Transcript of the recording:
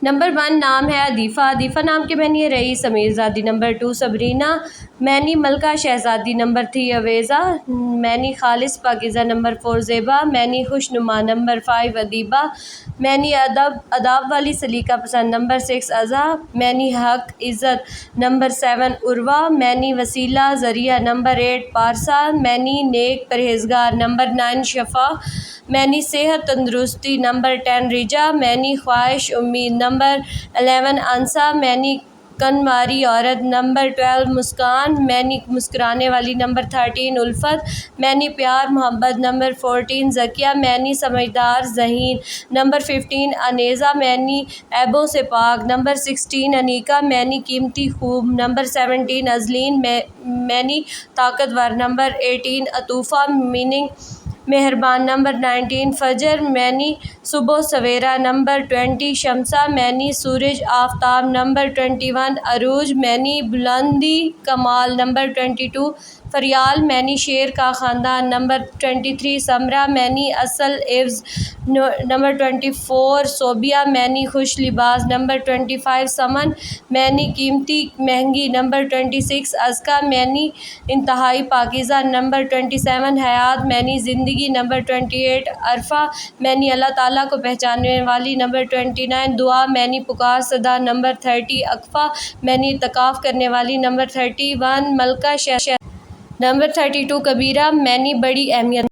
Number 1 نام ہے عدیفہ، عدیفہ نام کے معنی ہے رئیس امیر زادی۔ نمبر 2 سبرینا، معنی ملکہ شہزادی۔ نمبر 3 عویزہ، معنی خالص پاکیزہ۔ نمبر 4 زیبا، معنی خوش نما۔ نمبر 5 ادیبہ، معنی آداب والی سلیقہ پسند۔ نمبر 6 عزا، معنی حق عزت۔ نمبر 7 عروہ، معنی وسیلہ ذریعہ۔ نمبر 8 پارسا، معنی نیک پرہیزگار۔ نمبر 9 شفا، معنی صحت تندرستی۔ نمبر 10 رجا، معنی خواہش امید۔ نمبر 11 انسا، معنی کنواری عورت۔ نمبر 12 مسکان، معنی مسکرانے والی۔ نمبر 13 الفت، معنی پیار محبت۔ نمبر 14 ذکیہ، معنی سمجھدار ذہین۔ نمبر 15 انیزہ، معنی عیبوں سے پاک۔ نمبر 16 انیکہ، معنی قیمتی خوب۔ نمبر 17 ازلین، معنی طاقتور۔ نمبر 18 عطوفہ، میننگ مہربان۔ نمبر 19 فجر، معنی صبح سویرا۔ نمبر 20 شمسہ، معنی سورج آفتاب۔ نمبر 21 عروج، معنی بلندی کمال۔ نمبر 22 فریال، معنی شیر کا خاندان۔ نمبر 23 سمرہ، معنی اصل عوض۔ نمبر 24 صوبیہ، معنی خوش لباس۔ نمبر 25 ثمن، معنی قیمتی مہنگی۔ نمبر 26 ازکیٰ، معنی انتہائی پاکیزہ۔ نمبر 27 حیات، معنی زندگی۔ نمبر 28 عرفہ، معنی اللہ تعالیٰ کو پہچاننے والی۔ نمبر 29 دعا، معنی پکار صدا۔ نمبر 30 اکفا، معنی اعتکاف کرنے والی۔ نمبر 31 ملکہ نمبر 32 کبیرہ، معنی بڑی اہمیت۔